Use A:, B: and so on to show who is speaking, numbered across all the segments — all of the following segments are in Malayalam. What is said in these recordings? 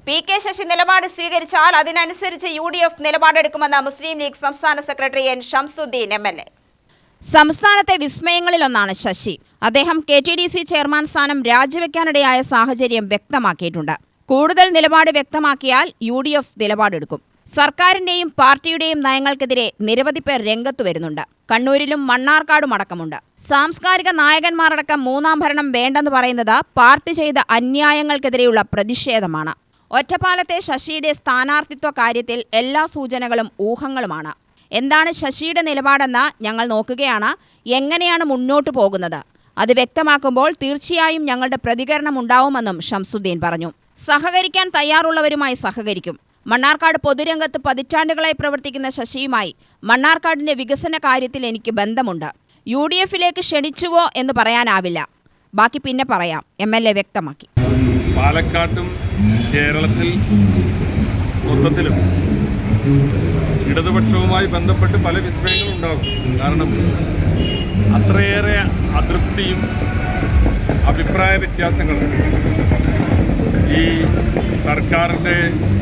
A: പി.കെ. ശശി നിലപാട് സ്വീകരിച്ചാൽ അതിനനുസരിച്ച് UDF നിലപാടെടുക്കുമെന്ന് മുസ്ലിം ലീഗ് സംസ്ഥാന സെക്രട്ടറി എൻ ഷംസുദ്ദീൻ MLA. സംസ്ഥാനത്തെ വിസ്മയങ്ങളിലൊന്നാണ് ശശി. അദ്ദേഹം KTDC ചെയർമാൻ സ്ഥാനം രാജിവെക്കാനിടയായ സാഹചര്യം വ്യക്തമാക്കിയിട്ടുണ്ട്. കൂടുതൽ നിലപാട് വ്യക്തമാക്കിയാൽ UDF നിലപാടെടുക്കും. സർക്കാരിന്റെയും പാർട്ടിയുടെയും നയങ്ങൾക്കെതിരെ നിരവധി പേർ രംഗത്തു വരുന്നുണ്ട്. കണ്ണൂരിലും മണ്ണാർക്കാടും അടക്കമുണ്ട്. സാംസ്കാരിക നായകന്മാരടക്കം മൂന്നാം ഭരണം വേണ്ടെന്ന് പറയുന്നത് പാർട്ടി ചെയ്ത അന്യായങ്ങൾക്കെതിരെയുള്ള പ്രതിഷേധമാണ്. ഒറ്റപ്പാലത്തെ ശശിയുടെ സ്ഥാനാർത്ഥിത്വ കാര്യത്തിൽ എല്ലാ സൂചനകളും ഊഹങ്ങളുമാണ്. എന്താണ് ശശിയുടെ നിലപാടെന്ന് ഞങ്ങൾ നോക്കുകയാണ്. എങ്ങനെയാണ് മുന്നോട്ടു പോകുന്നത് അത് വ്യക്തമാക്കുമ്പോൾ തീർച്ചയായും ഞങ്ങളുടെ പ്രതികരണം ഉണ്ടാവുമെന്നും ഷംസുദ്ദീൻ പറഞ്ഞു. സഹകരിക്കാൻ തയ്യാറുള്ളവരുമായി സഹകരിക്കും. മണ്ണാർക്കാട് പൊതുരംഗത്ത് പതിറ്റാണ്ടുകളായി പ്രവർത്തിക്കുന്ന ശശിയുമായി മണ്ണാർക്കാടിന്റെ വികസന കാര്യത്തിൽ എനിക്ക് ബന്ധമുണ്ട്. UDFിലേക്ക് ക്ഷണിച്ചുവോ എന്ന് പറയാനാവില്ല. ബാക്കി പിന്നെ പറയാം, MLA വ്യക്തമാക്കി.
B: പാലക്കാട്ടും കേരളത്തിൽ മൊത്തത്തിലും ഇടതുപക്ഷവുമായി ബന്ധപ്പെട്ട് പല വിസ്മയങ്ങളും ഉണ്ടാകും. കാരണം അത്രയേറെ അതൃപ്തിയും അഭിപ്രായ വ്യത്യാസങ്ങളും ഈ സർക്കാരിൻ്റെ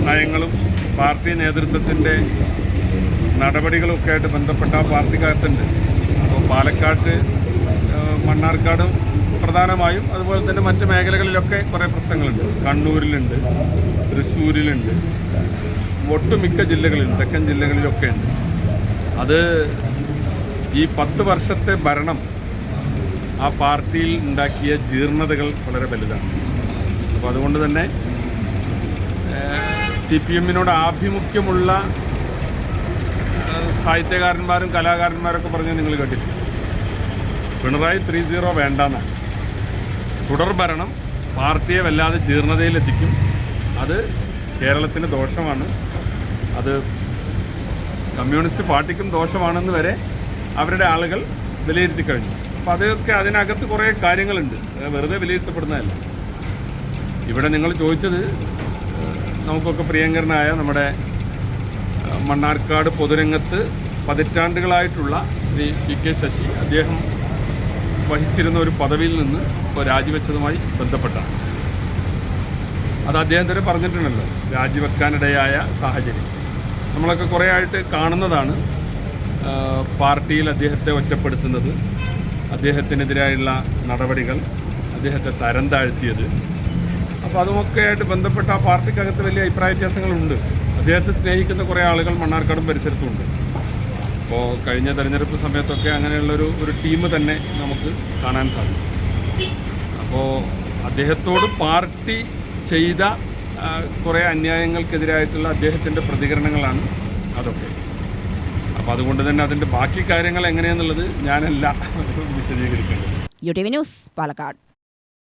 B: നയങ്ങളും പാർട്ടി നേതൃത്വത്തിൻ്റെ നടപടികളൊക്കെ ആയിട്ട് ബന്ധപ്പെട്ട പാർട്ടിക്കകത്തുണ്ട്. അപ്പോൾ പാലക്കാട്ട് മണ്ണാർക്കാടും പ്രധാനമായും അതുപോലെ തന്നെ മറ്റ് മേഖലകളിലൊക്കെ കുറേ പ്രശ്നങ്ങളുണ്ട്. കണ്ണൂരിലുണ്ട്, തൃശ്ശൂരിലുണ്ട്, ഒട്ടുമിക്ക ജില്ലകളിലും തെക്കൻ ജില്ലകളിലൊക്കെ ഉണ്ട്. അത് ഈ 10 വർഷത്തെ ഭരണം ആ പാർട്ടിയിൽ ഉണ്ടാക്കിയ ജീർണതകൾ വളരെ വലുതാണ്. അപ്പോൾ അതുകൊണ്ട് തന്നെ CPMനോട് ആഭിമുഖ്യമുള്ള സാഹിത്യകാരന്മാരും കലാകാരന്മാരൊക്കെ പറഞ്ഞ് നിങ്ങൾ കേട്ടില്ല. പിണറായി 3-0 വേണ്ടെന്നാണ്. തുടർ ഭരണം പാർട്ടിയെ വല്ലാതെ ജീർണതയിലെത്തിക്കും. അത് കേരളത്തിന് ദോഷമാണ്. അത് കമ്മ്യൂണിസ്റ്റ് പാർട്ടിക്കും ദോഷമാണെന്ന് വരെ അവരുടെ ആളുകൾ വിലയിരുത്തി കഴിഞ്ഞു. അപ്പോൾ അതൊക്കെ അതിനകത്ത് കുറേ കാര്യങ്ങളുണ്ട്, വെറുതെ വിലയിരുത്തപ്പെടുന്നതല്ല. ഇവിടെ നിങ്ങൾ ചോദിച്ചത് നമുക്കൊക്കെ പ്രിയങ്കരനായ നമ്മുടെ മണ്ണാർക്കാട് പൊതുരംഗത്ത് പതിറ്റാണ്ടുകളായിട്ടുള്ള ശ്രീ P.K. ശശി അദ്ദേഹം വഹിച്ചിരുന്ന ഒരു പദവിയിൽ നിന്ന് ഇപ്പോൾ രാജിവെച്ചതുമായി ബന്ധപ്പെട്ടാണ്. അത് അദ്ദേഹം തന്നെ പറഞ്ഞിട്ടുണ്ടല്ലോ, രാജിവെക്കാനിടയായ സാഹചര്യം നമ്മളൊക്കെ കുറേ ആയിട്ട് കാണുന്നതാണ്. പാർട്ടിയിൽ അദ്ദേഹത്തെ ഒറ്റപ്പെടുത്തുന്നത്, അദ്ദേഹത്തിനെതിരായുള്ള നടപടികൾ, അദ്ദേഹത്തെ തരം താഴ്ത്തിയത്. അപ്പോൾ അതുമൊക്കെ ആയിട്ട് ബന്ധപ്പെട്ട ആ പാർട്ടിക്കകത്ത് വലിയ അഭിപ്രായ വ്യത്യാസങ്ങളുണ്ട്. അദ്ദേഹത്തെ സ്നേഹിക്കുന്ന കുറേ ആളുകൾ മണ്ണാർക്കാടും പരിസരത്തുമുണ്ട്. അപ്പോൾ കഴിഞ്ഞ തെരഞ്ഞെടുപ്പ് സമയത്തൊക്കെ അങ്ങനെയുള്ളൊരു ടീം തന്നെ നമുക്ക് കാണാൻ സാധിച്ചു. അപ്പോൾ അദ്ദേഹത്തോട് പാർട്ടി ചെയ്ത കുറേ അന്യായങ്ങൾക്കെതിരായിട്ടുള്ള അദ്ദേഹത്തിൻ്റെ പ്രതികരണങ്ങളാണ് അതൊക്കെ. അപ്പോൾ അതുകൊണ്ട് തന്നെ അതിൻ്റെ ബാക്കി കാര്യങ്ങൾ എങ്ങനെയാണെന്നുള്ളത് ഞാനല്ല വിശദീകരിക്കേണ്ടത്.
A: UTV news, Palakkad.